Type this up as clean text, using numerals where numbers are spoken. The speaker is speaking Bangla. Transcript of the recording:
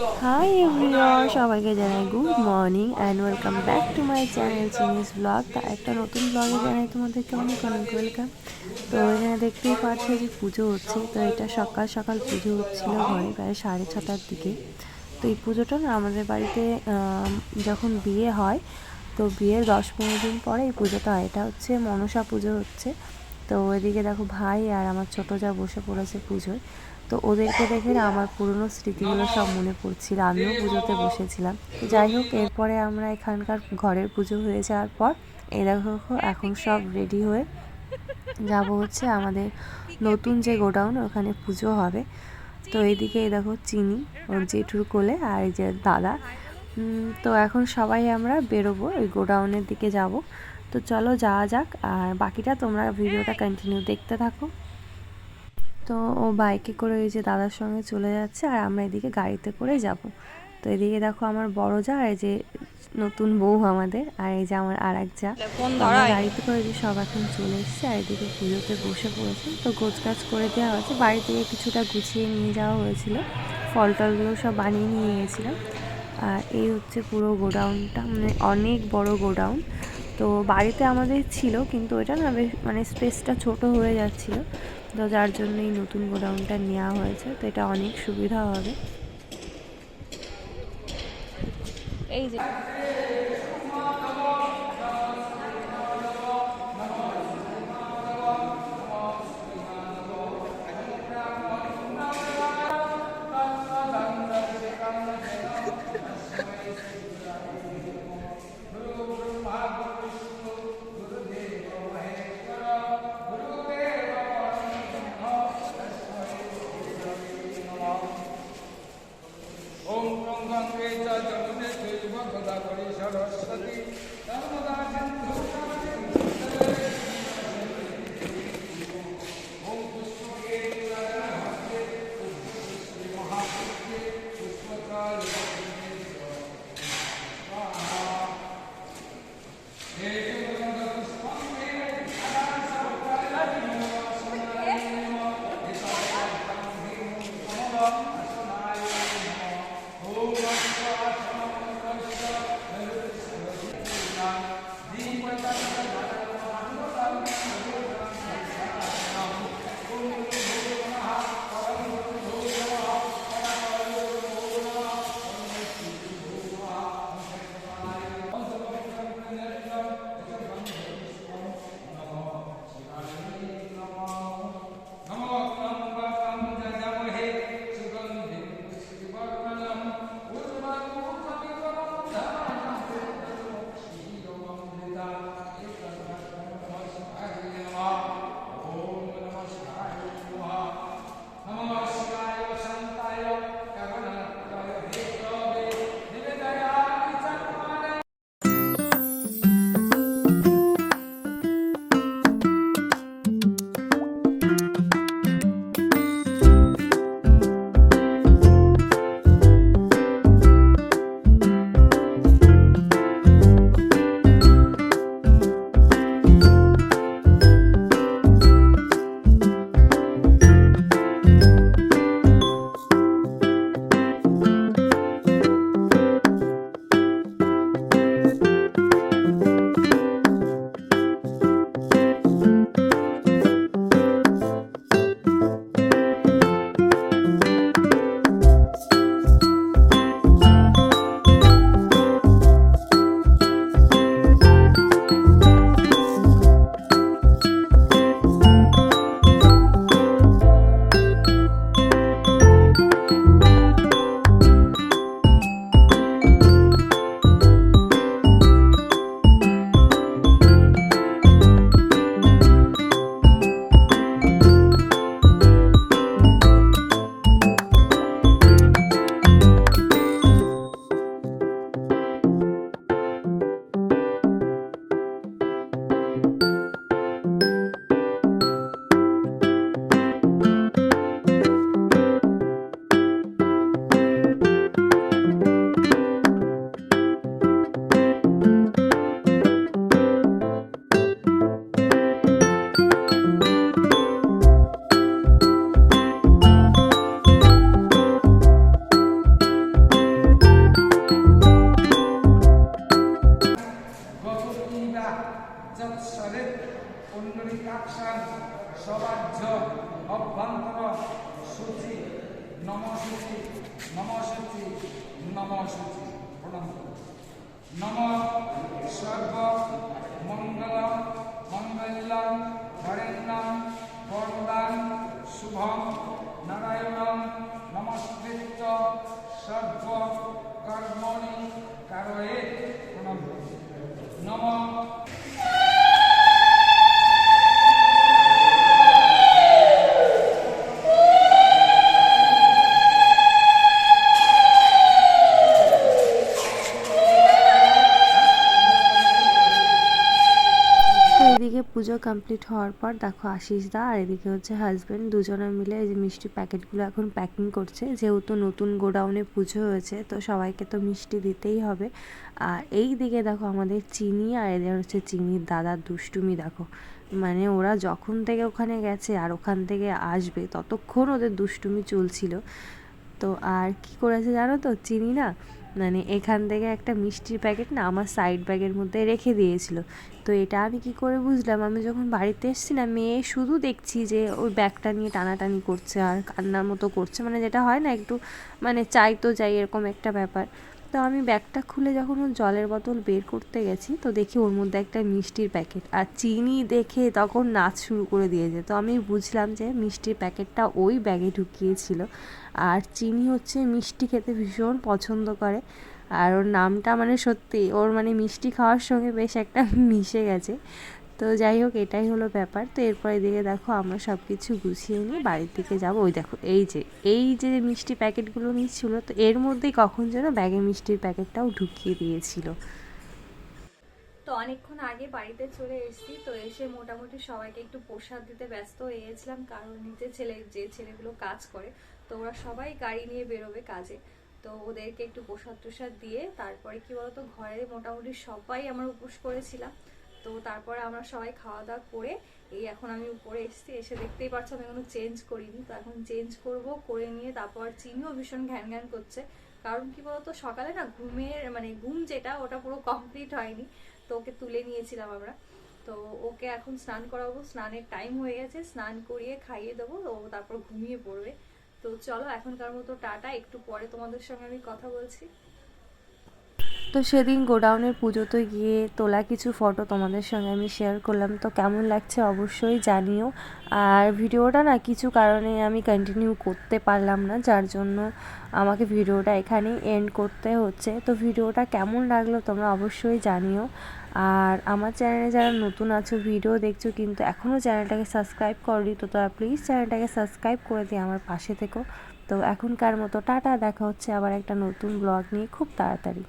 হাই এভরিওয়ান, সবাইকে জানাই good morning and welcome back to my channel চিনিস ব্লগ। তা একটা নতুন ব্লগে জানাই তোমাদেরকে অনেক অনেক ওয়েলকাম। তো এখানে দেখতেই পাচ্ছি যে পুজো হচ্ছে। তো এটা সকাল সকাল পুজো হচ্ছিল ঘরে প্রায় 6:30টার দিকে। তো এই পুজোটা না আমাদের বাড়িতে যখন বিয়ে হয়, তো বিয়ের 10-15 দিন পরে এই পুজোটা হয়। এটা হচ্ছে মনসা পুজো হচ্ছে। তো এদিকে দেখো ভাই আর আমার ছোটো যা বসে পড়েছে পুজোয়। তো ওদেরকে দেখে না আমার পুরনো স্মৃতিগুলো সব মনে পড়ছিল, আমিও পুজোতে বসেছিলাম। তো যাই হোক, এরপরে আমরা এখানকার ঘরের পুজো হয়ে যাওয়ার পর এই দেখো এখন সব রেডি হয়ে যাব হচ্ছে আমাদের নতুন যে গোডাউন, ওখানে পুজো হবে। তো এইদিকে এই দেখো চিনি ওর জেঠুর কোলে আর এই যে দাদা। তো এখন সবাই আমরা বেরোবো, ওই গোডাউনের দিকে যাব। তো চলো যাওয়া যাক, আর বাকিটা তোমরা ভিডিওটা কন্টিনিউ দেখতে থাকো। তো ও বাইকে করে ওই যে দাদার সঙ্গে চলে যাচ্ছে, আর আমরা এদিকে গাড়িতে করে যাব। তো এদিকে দেখো আমার বড় যা, এই যে নতুন বউ আমাদের, আর এই যে আমার আর এক যা। তো আমরা গাড়িতে করে যে সব এখন চলে এসেছি, আর এদিকে পুজোতে বসে পড়েছি। তো গোছগাছ করে দেওয়া হয়েছে, বাড়ি থেকে কিছুটা গুছিয়ে নিয়ে যাওয়া হয়েছিল, ফল টলগুলো সব বানিয়ে নিয়ে গেছিলাম। আর এই হচ্ছে পুরো গোডাউনটা, মানে অনেক বড় গোডাউন। তো বাড়িতে আমাদের ছিল, কিন্তু ওটা না বেশ মানে স্পেসটা ছোট হয়ে যাচ্ছিল। তো যার জন্য এই নতুন গোডাউনটা নেওয়া হয়েছে। তো এটা অনেক সুবিধা হবে। এই যে নমঃশুচি নমঃশুচি প্রণাম করুন। নম সর্ব মঙ্গল মঙ্গলম হরেণ্যম বরদান শুভম নারায়ণম নমস্কৃত্য সর্ব কর্মণি কারয়ে প্রণাম করুন। নম এদিকে পুজো কমপ্লিট হওয়ার পর দেখো আশিস দা আর এদিকে হচ্ছে হাজব্যান্ড দুজনে মিলে এই যে মিষ্টি প্যাকেটগুলো এখন প্যাকিং করছে, যেহেতু নতুন গোডাউনে পুজো হয়েছে তো সবাইকে তো মিষ্টি দিতেই হবে। আর এই দিকে দেখো আমাদের চিনি আর এদের হচ্ছে চিনির দাদার দুষ্টুমি দেখো, মানে ওরা যখন থেকে ওখানে গেছে আর ওখান থেকে আসবে ততক্ষণ ওদের দুষ্টুমি চলছিল। তো আর কি করেছে জানো তো, চিনি না মানে এখান থেকে একটা মিষ্টির প্যাকেট না আমার সাইড ব্যাগের মধ্যে রেখে দিয়েছিল। তো এটা আমি কি করে বুঝলাম, আমি যখন বাড়িতে এসেছি না মেয়ে শুধু দেখছি যে ওই ব্যাগটা নিয়ে টানাটানি করছে আর কান্নার মতো করছে, মানে যেটা হয় না একটু মানে চাই তো চাই এরকম একটা ব্যাপার। তো আমি ব্যাগটা খুলে যখন ওর জলের বোতল বের করতে গেছি তো দেখি ওর মধ্যে একটা মিষ্টির প্যাকেট, আর চিনি দেখে তখন নাচ শুরু করে দিয়েছে। তো আমি বুঝলাম যে মিষ্টির প্যাকেটটা ওই ব্যাগে ঢুকিয়েছিল। আর চিনি হচ্ছে মিষ্টি খেতে ভীষণ পছন্দ করে, আর ওর নামটা মানে সত্যি ওর মানে মিষ্টি খাওয়ার সঙ্গে বেশ একটা মিশে গেছে। তো যাই হোক এটাই হলো ব্যাপার। তো এরপর এদিকে দেখো আমরা সব কিছু গুছিয়ে নিয়ে বাড়ির দিকে যাব। ওই দেখো এই যে মিষ্টি প্যাকেটগুলো নিচ্ছিল তো এর মধ্যেই কখন যেন ব্যাগে মিষ্টির প্যাকেটটাও ঢুকিয়ে দিয়েছিল। তো অনেকক্ষণ আগে বাড়িতে চলে এসেছি, তো এসে মোটামুটি সবাইকে একটু প্রসাদ দিতে ব্যস্ত হয়ে গেছিলাম, কারণ নিচে যে ছেলেগুলো কাজ করে তো ওরা সবাই গাড়ি নিয়ে বেরোবে কাজে। তো ওদেরকে একটু প্রসাদ টসাদ দিয়ে তারপরে কি বলতো ঘরে মোটামুটি সবাই আমরা উপোস করেছিলাম। তো তারপরে আমরা সবাই খাওয়া দাওয়া করে এই এখন আমি উপরে এসেছি, এসে দেখতেই পাচ্ছ আমি এখনো চেঞ্জ করিনি। তো এখন চেঞ্জ করব, করে নিয়ে তারপর চিনিও ভীষণ ঘ্যান ঘ্যান করছে, কারণ কি বলতো সকালে না ঘুমের মানে ঘুম যেটা ওটা পুরো কমপ্লিট হয়নি। তো ওকে তুলে নিয়েছিলাম আমরা। তো ওকে এখন স্নান করাবো, স্নানের টাইম হয়ে গেছে, স্নান করিয়ে খাইয়ে দেবো, ও তারপর ঘুমিয়ে পড়বে। তো চলো এখনকার মতো টাটা, একটু পরে তোমাদের সঙ্গে আমি কথা বলছি। তো সেদিন গোডাউনের পুজোতে গিয়ে তোলা কিছু ফটো তোমাদের সঙ্গে আমি শেয়ার করলাম, তো কেমন লাগছে অবশ্যই জানিও। আর ভিডিওটা না কিছু কারণে আমি কন্টিনিউ করতে পারলাম না, যার জন্য আমাকে ভিডিওটা এখানেই এন্ড করতে হচ্ছে। তো ভিডিওটা কেমন লাগলো তোমরা অবশ্যই জানিও। আর আমার চ্যানেলে যারা নতুন আছো ভিডিও দেখছো কিন্তু এখনও চ্যানেলটাকে সাবস্ক্রাইব করনি, তো তারা প্লিজ চ্যানেলটাকে সাবস্ক্রাইব করে দিয়ে আমার পাশে থেকো। তো এখনকার মতো টাটা, দেখা হচ্ছে আবার একটা নতুন ব্লগ নিয়ে খুব তাড়াতাড়ি।